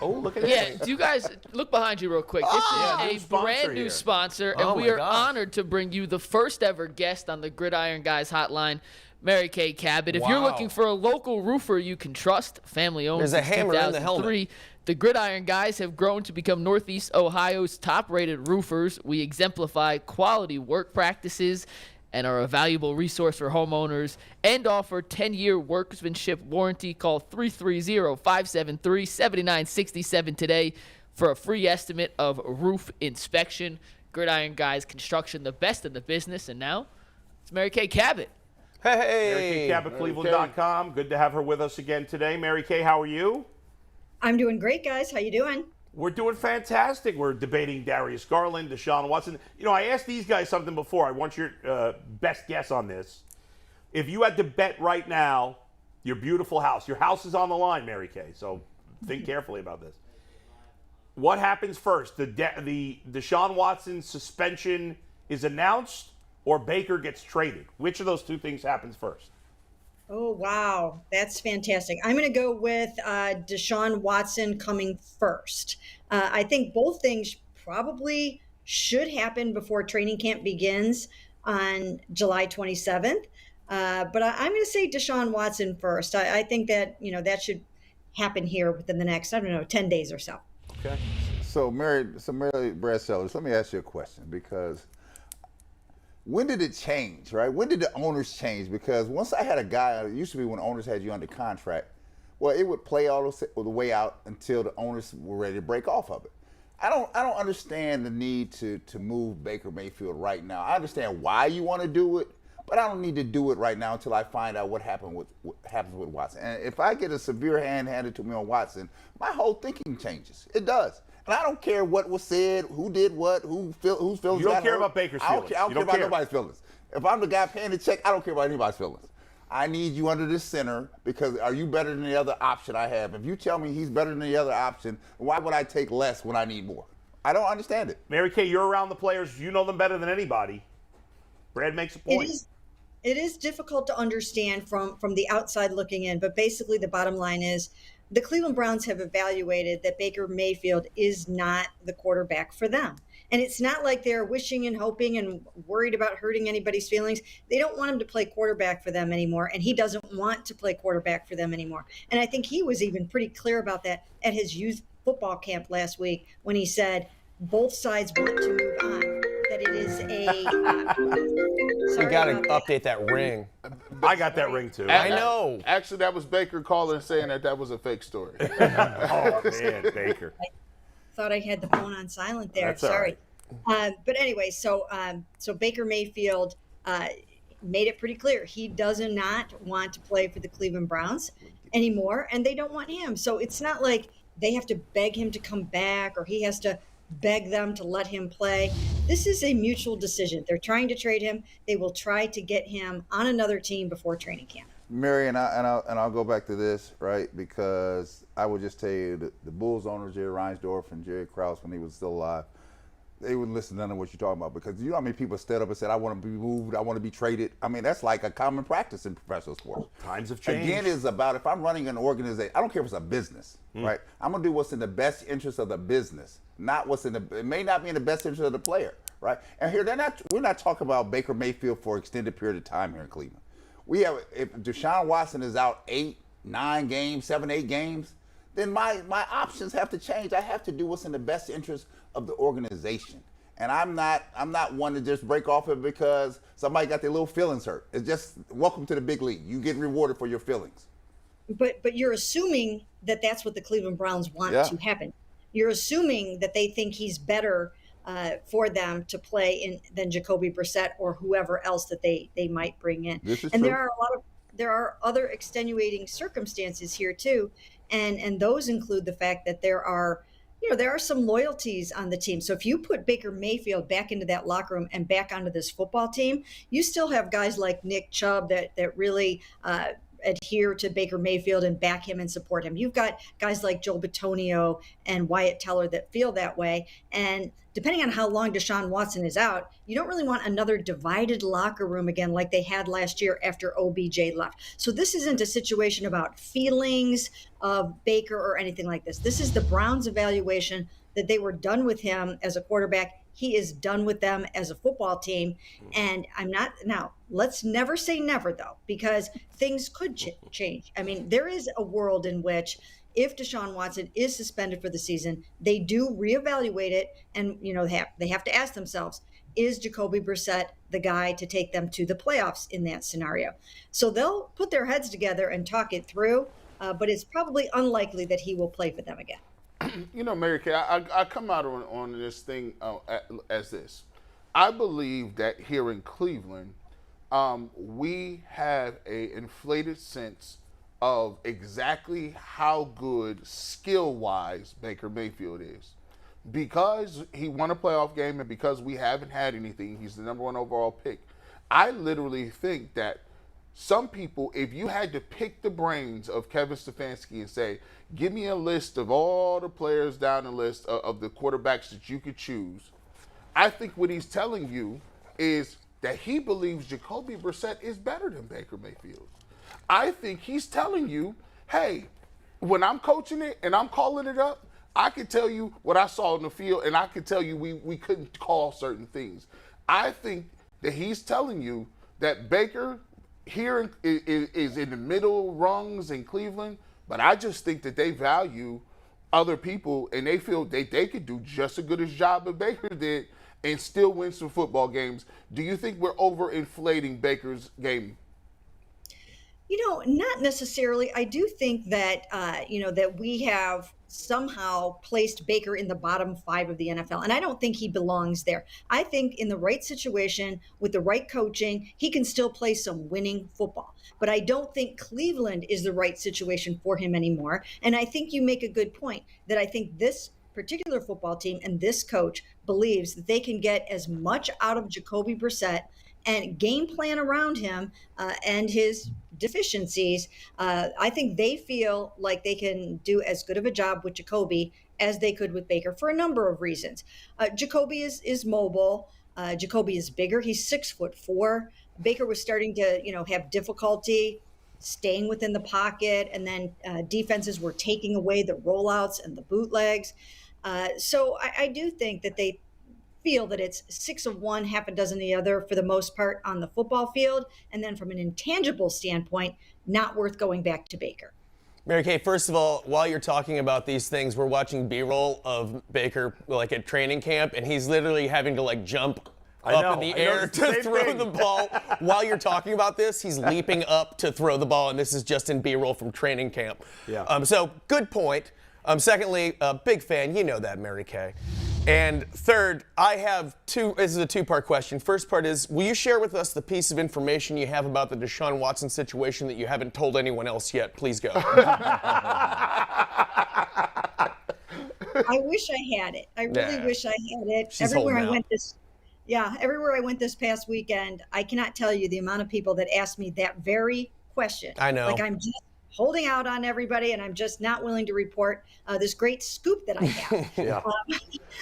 Oh, look at Yeah, that. do you guys look behind you real quick? This is a brand new sponsor, and we are honored to bring you the first ever guest on the Gridiron Guys hotline, Mary Kay Cabot. If you're looking for a local roofer you can trust, family-owned since 2003, the Gridiron Guys have grown to become Northeast Ohio's top-rated roofers. We exemplify quality work practices and are a valuable resource for homeowners and offer 10-year workmanship warranty. Call 330-573-7967 today for a free estimate of roof inspection. Gridiron Guys Construction, the best in the business. And now it's Mary Kay Cabot. Hey. Mary Kay Cabot, Cleveland.com. Good to have her with us again today. Mary Kay, how are you? I'm doing great, guys. How you doing? We're doing fantastic. We're debating Darius Garland, Deshaun Watson. You know, I asked these guys something before. I want your best guess on this. If you had to bet right now, your beautiful house, your house is on the line, Mary Kay, so think carefully about this. What happens first? The Deshaun Watson suspension is announced or Baker gets traded? Which of those two things happens first? Oh, wow. That's fantastic. I'm going to go with Deshaun Watson coming first. I think both things probably should happen before training camp begins on July 27th. But I'm going to say Deshaun Watson first. I think that, that should happen here within the next, 10 days or so. Okay. So Mary Brad Sellers, let me ask you a question, because when did it change, right? When did the owners change? Because once I had a guy, it used to be when owners had you under contract, well, it would play all the way out until the owners were ready to break off of it. I don't understand the need to move Baker Mayfield right now. I understand why you want to do it, but I don't need to do it right now until I find out what happens with Watson. And if I get a severe hand handed to me on Watson, my whole thinking changes. It does. And I don't care what was said, who did what, whose feelings. You don't care about Baker's feelings. I don't care about nobody's feelings. If I'm the guy paying the check, I don't care about anybody's feelings. I need you under this center, because are you better than the other option I have? If you tell me he's better than the other option, why would I take less when I need more? I don't understand it. Mary Kay, you're around the players. You know them better than anybody. Brad makes a point. It is difficult to understand from the outside looking in, but basically the bottom line is the Cleveland Browns have evaluated that Baker Mayfield is not the quarterback for them. And it's not like they're wishing and hoping and worried about hurting anybody's feelings. They don't want him to play quarterback for them anymore, and he doesn't want to play quarterback for them anymore. And I think he was even pretty clear about that at his youth football camp last week when he said both sides want to move on, that it is a we got to update that ring. I got that ring too. I know. Actually, that was Baker calling saying that was a fake story. Oh, man, Baker. I thought I had the phone on silent there. That's all Sorry. right. But anyway, so Baker Mayfield made it pretty clear he does not want to play for the Cleveland Browns anymore, and they don't want him. So it's not like they have to beg him to come back or he has to beg them to let him play. This is a mutual decision. They're trying to trade him. They will try to get him on another team before training camp. Mary, and I'll go back to this, right? Because I would just tell you the Bulls owners, Jerry Reinsdorf and Jerry Krause, when he was still alive, they wouldn't listen to none of what you're talking about, because you know how many people stood up and said, I want to be moved, I want to be traded. I mean, that's like a common practice in professional sports. Times have changed. Again, it's about, if I'm running an organization, I don't care if it's a business, right? I'm going to do what's in the best interest of the business, not what's it may not be in the best interest of the player, right? And here, we're not talking about Baker Mayfield for an extended period of time here in Cleveland. If Deshaun Watson is out 8, 9 games, 7, 8 games, then my options have to change. I have to do what's in the best interest of the organization. And I'm not one to just break off it because somebody got their little feelings hurt. It's just, welcome to the big league. You get rewarded for your feelings. But you're assuming that that's what the Cleveland Browns want to happen. You're assuming that they think he's better for them to play than Jacoby Brissett or whoever else that they might bring in. This is and true. there are other extenuating circumstances here too, and those include the fact that there are some loyalties on the team. So if you put Baker Mayfield back into that locker room and back onto this football team, you still have guys like Nick Chubb that really adhere to Baker Mayfield and back him and support him. You've got guys like Joe Bitonio and Wyatt Teller that feel that way. And depending on how long Deshaun Watson is out, you don't really want another divided locker room again like they had last year after OBJ left. So this isn't a situation about feelings of Baker or anything like this. This is the Browns' evaluation that they were done with him as a quarterback. He is done with them as a football team. And let's never say never, though, because things could change. I mean, there is a world in which if Deshaun Watson is suspended for the season, they do reevaluate it. And, they have to ask themselves, is Jacoby Brissett the guy to take them to the playoffs in that scenario? So they'll put their heads together and talk it through, but it's probably unlikely that he will play for them again. Mary Kay, I come out on this thing as this. I believe that here in Cleveland, we have an inflated sense of exactly how good skill-wise Baker Mayfield is. Because he won a playoff game and because we haven't had anything, he's the number 1 overall pick. I literally think that some people, if you had to pick the brains of Kevin Stefanski and say, give me a list of all the players down the list of the quarterbacks that you could choose, I think what he's telling you is that he believes Jacoby Brissett is better than Baker Mayfield. I think he's telling you, hey, when I'm coaching it and I'm calling it up, I can tell you what I saw in the field, and I can tell you we couldn't call certain things. I think that he's telling you that Baker here is in the middle rungs in Cleveland, but I just think that they value other people, and they feel they could do just as good a job as Baker did and still win some football games. Do you think we're overinflating Baker's game? Not necessarily. I do think that, that we have somehow placed Baker in the bottom 5 of the NFL. And I don't think he belongs there. I think in the right situation with the right coaching, he can still play some winning football. But I don't think Cleveland is the right situation for him anymore. And I think you make a good point that I think this particular football team and this coach believes that they can get as much out of Jacoby Brissett and game plan around him and his deficiencies. I think they feel like they can do as good of a job with Jacoby as they could with Baker for a number of reasons. Jacoby is mobile. Jacoby is bigger. He's 6'4". Baker was starting to, have difficulty staying within the pocket, and then defenses were taking away the rollouts and the bootlegs. So I do think that they feel that it's 6 of one, half a dozen of the other for the most part on the football field. And then from an intangible standpoint, not worth going back to Baker. Mary Kay, first of all, while you're talking about these things, we're watching B-roll of Baker at training camp, and he's literally having to jump up in the air to throw the ball. While you're talking about this, he's leaping up to throw the ball, and this is just in B-roll from training camp. Yeah. So good point. Secondly, big fan, you know that, Mary Kay. And third, I have this is a two-part question. First part is, will you share with us the piece of information you have about the Deshaun Watson situation that you haven't told anyone else yet? Please go. I wish I had it. I really wish I had it. She's everywhere I went everywhere I went this past weekend, I cannot tell you the amount of people that asked me that very question. I know. I'm just holding out on everybody, and I'm just not willing to report this great scoop that I have. Yeah.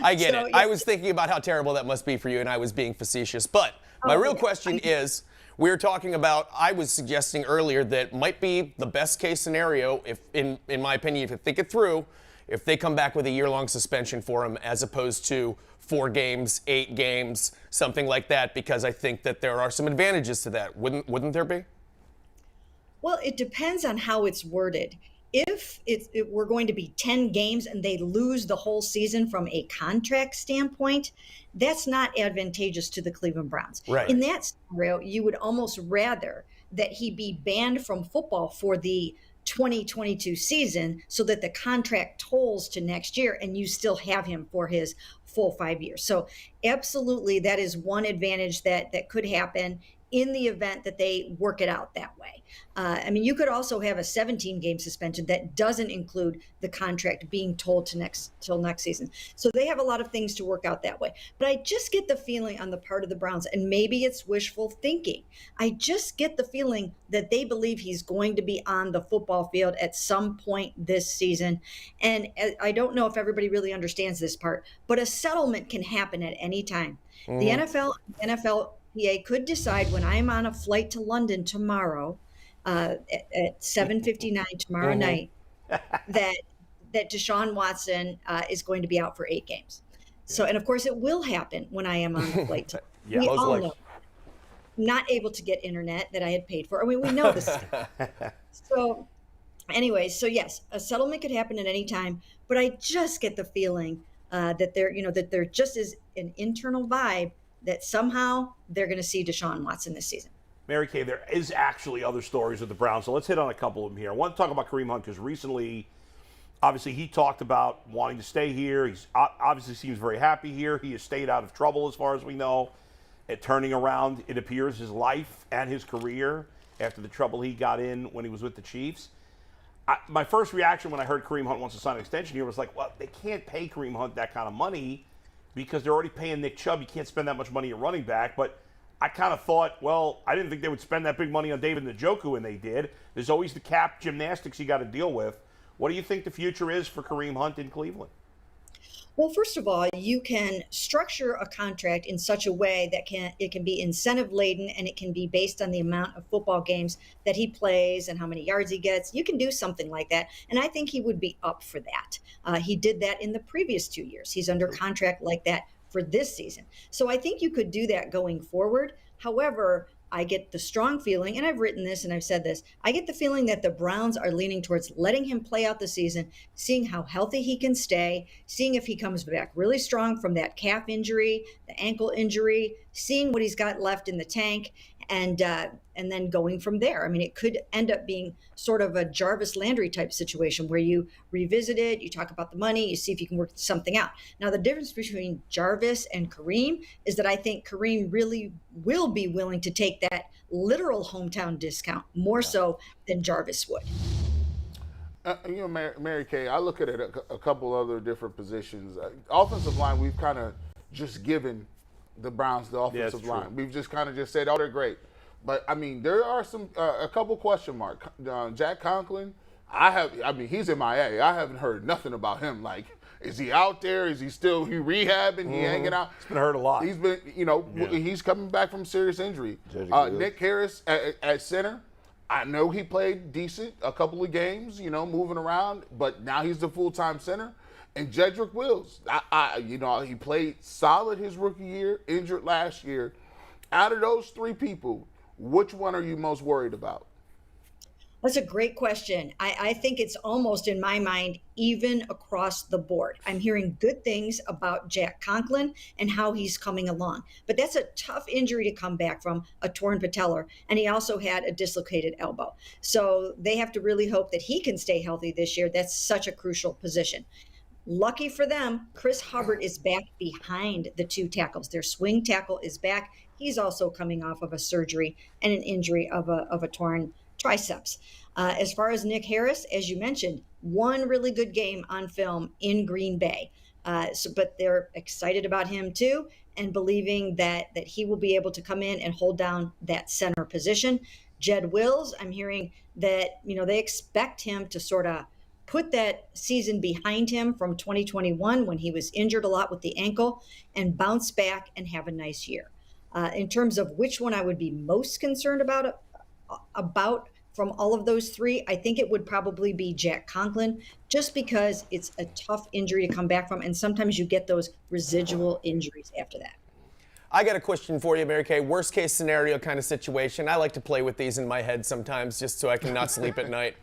I get it. I was thinking about how terrible that must be for you, and I was being facetious. But my real question is, we were talking about, I was suggesting earlier that might be the best case scenario, if, in my opinion, if you think it through, if they come back with a year-long suspension for him as opposed to 4 games, 8 games, something like that, because I think that there are some advantages to that. Wouldn't there be? Well, it depends on how it's worded. If we're going to be 10 games and they lose the whole season from a contract standpoint, that's not advantageous to the Cleveland Browns. Right. In that scenario, you would almost rather that he be banned from football for the 2022 season so that the contract tolls to next year and you still have him for his full 5 years. So absolutely, that is one advantage that could happen in the event that they work it out that way. You could also have a 17-game suspension that doesn't include the contract being told till next season. So they have a lot of things to work out that way. But I just get the feeling on the part of the Browns, and maybe it's wishful thinking, I just get the feeling that they believe he's going to be on the football field at some point this season. And I don't know if everybody really understands this part, but a settlement can happen at any time. Mm-hmm. The NFLPA could decide when I'm on a flight to London tomorrow at 7:59 tomorrow night that Deshaun Watson is going to be out for 8 games. So, and of course, it will happen when I am on the flight. Yeah, we all know. Not able to get internet that I had paid for. I mean, we know this. So, anyway, so yes, a settlement could happen at any time, but I just get the feeling that there just is an internal vibe that somehow they're going to see Deshaun Watson this season. Mary Kay, there is actually other stories with the Browns, so let's hit on a couple of them here. I want to talk about Kareem Hunt because recently, obviously, he talked about wanting to stay here. He's obviously seems very happy here. He has stayed out of trouble as far as we know. At turning around, it appears, his life and his career after the trouble he got in when he was with the Chiefs. My first reaction when I heard Kareem Hunt wants to sign an extension here was like, well, they can't pay Kareem Hunt that kind of money because they're already paying Nick Chubb. You can't spend that much money at running back. But I kind of thought, well, I didn't think they would spend that big money on David Njoku, and they did. There's always the cap gymnastics you got to deal with. What do you think the future is for Kareem Hunt in Cleveland? Well, first of all, you can structure a contract in such a way that it can be incentive laden and it can be based on the amount of football games that he plays and how many yards he gets. You can do something like that. And I think he would be up for that. He did that in the previous 2 years. He's under contract like that for this season. So I think you could do that going forward. However, I get the strong feeling, and I've written this and I've said this, I get the feeling that the Browns are leaning towards letting him play out the season, seeing how healthy he can stay, seeing if he comes back really strong from that calf injury, the ankle injury, seeing what he's got left in the tank, and then going from there. I mean, it could end up being sort of a Jarvis Landry type situation where you revisit it, you talk about the money, you see if you can work something out. Now, the difference between Jarvis and Kareem is that I think Kareem really will be willing to take that literal hometown discount more so than Jarvis would. Mary Kay, I look at it a couple other different positions. Offensive line, we've kind of just given the Browns the offensive line. We've just kind of just said, oh, they're great. But, I mean, there are a couple question marks. Jack Conklin, he's MIA. I haven't heard nothing about him. Like, is he out there? Is he still rehabbing? He hanging out? He's been hurt a lot. He's been, he's coming back from serious injury. Nick Harris at center, I know he played decent a couple of games, moving around, but now he's the full-time center. And Jedrick Wills, he played solid his rookie year, injured last year. Out of those 3 people, which one are you most worried about? That's a great question. I think it's almost, in my mind, even across the board. I'm hearing good things about Jack Conklin and how he's coming along. But that's a tough injury to come back from, a torn patellar. And he also had a dislocated elbow. So they have to really hope that he can stay healthy this year. That's such a crucial position. Lucky for them, Chris Hubbard is back behind the 2 tackles. Their swing tackle is back. He's also coming off of a surgery and an injury of a torn triceps. As far as Nick Harris, as you mentioned, one really good game on film in Green Bay. But they're excited about him too and believing that he will be able to come in and hold down that center position. Jed Wills, I'm hearing that, they expect him to sort of put that season behind him from 2021 when he was injured a lot with the ankle and bounce back and have a nice year. In terms of which one I would be most concerned about from all of those 3, I think it would probably be Jack Conklin, just because it's a tough injury to come back from, and sometimes you get those residual injuries after that. I got a question for you, Mary Kay. Worst case scenario kind of situation. I like to play with these in my head sometimes just so I can not sleep at night.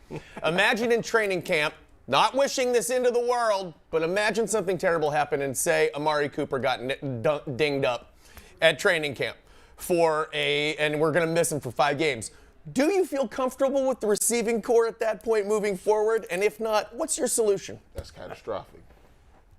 Imagine in training camp, not wishing this into the world, but imagine something terrible happened and say Amari Cooper got dinged up at training camp and we're going to miss him for 5 games. Do you feel comfortable with the receiving core at that point moving forward? And if not, what's your solution? That's catastrophic.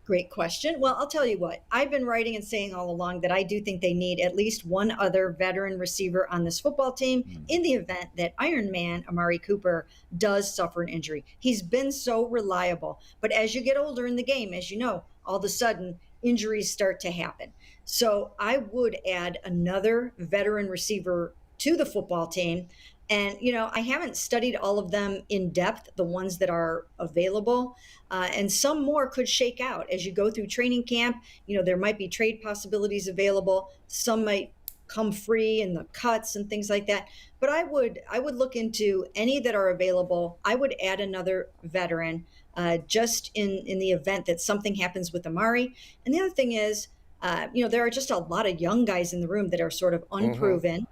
Great question. Well, I'll tell you what, I've been writing and saying all along that I do think they need at least one other veteran receiver on this football team in the event that Iron Man Amari Cooper does suffer an injury. He's been so reliable, but as you get older in the game, as you know, all of a sudden injuries start to happen. So I would add another veteran receiver to the football team. And, I haven't studied all of them in depth, the ones that are available, and some more could shake out as you go through training camp. There might be trade possibilities available. Some might come free and the cuts and things like that. But I would look into any that are available. I would add another veteran just in the event that something happens with Amari. And the other thing is, there are just a lot of young guys in the room that are sort of unproven,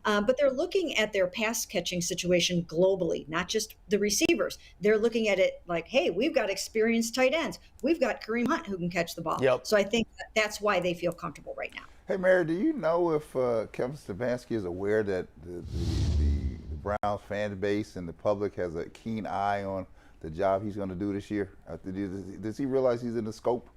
but they're looking at their pass catching situation globally, not just the receivers. They're looking at it like, hey, we've got experienced tight ends. We've got Kareem Hunt who can catch the ball. Yep. So I think that's why they feel comfortable right now. Hey, Mary, do you know if Kevin Stefanski is aware that the Browns fan base and the public has a keen eye on the job he's going to do this year? Does he realize he's in the scope?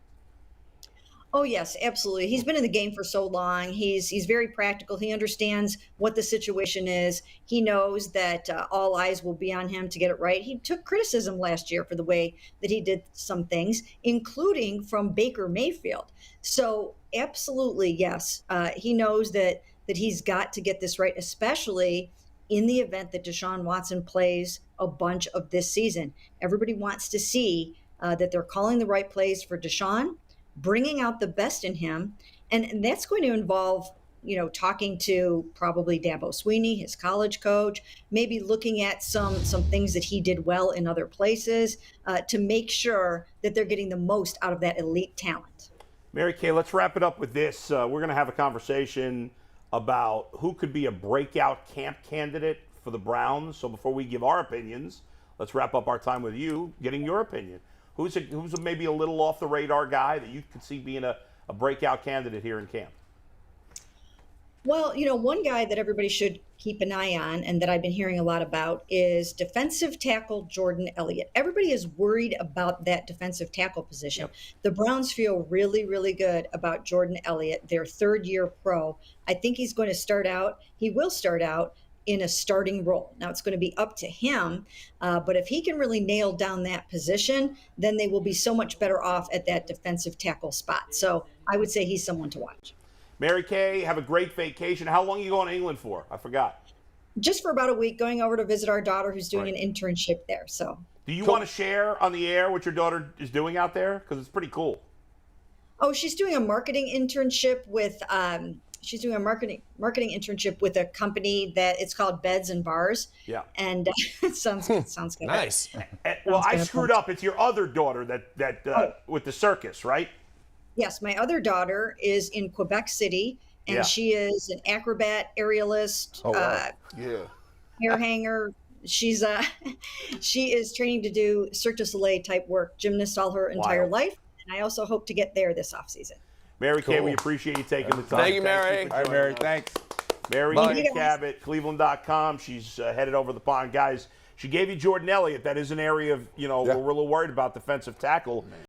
Oh, yes, absolutely. He's been in the game for so long. He's very practical. He understands what the situation is. He knows that all eyes will be on him to get it right. He took criticism last year for the way that he did some things, including from Baker Mayfield. So absolutely, yes. He knows that he's got to get this right, especially in the event that Deshaun Watson plays a bunch of this season. Everybody wants to see that they're calling the right plays for Deshaun, bringing out the best in him. And that's going to involve, talking to probably Dabo Sweeney, his college coach, maybe looking at some things that he did well in other places to make sure that they're getting the most out of that elite talent. Mary Kay, let's wrap it up with this. We're going to have a conversation about who could be a breakout camp candidate for the Browns. So before we give our opinions, let's wrap up our time with you getting your opinion. Who's maybe a little off the radar guy that you could see being a breakout candidate here in camp? Well, one guy that everybody should keep an eye on and that I've been hearing a lot about is defensive tackle Jordan Elliott. Everybody is worried about that defensive tackle position. Yep. The Browns feel really, really good about Jordan Elliott, their third-year pro. I think he will start out in a starting role. Now it's going to be up to him, but if he can really nail down that position, then they will be so much better off at that defensive tackle spot. So I would say he's someone to watch. Mary Kay, have a great vacation. How long are you going to England for? I forgot. Just for about a week, going over to visit our daughter who's doing an internship there. So. Do you want to share on the air what your daughter is doing out there? Because it's pretty cool. Oh, she's doing a marketing internship with internship with a company that it's called Beds and Bars. Yeah. And it sounds good. Nice. Well, I screwed up. It's your other daughter that with the circus, right? Yes, my other daughter is in Quebec City, and she is an acrobat, aerialist, hair hanger. She is training to do Cirque du Soleil type work, gymnast all her entire life. And I also hope to get there this offseason. Mary Kay, we appreciate you taking the time. Thank you, Mary. All right, Mary, thanks. Mary Kay Cabot, Cleveland.com. She's headed over the pond. Guys, she gave you Jordan Elliott. That is an area of, we're a little worried about defensive tackle.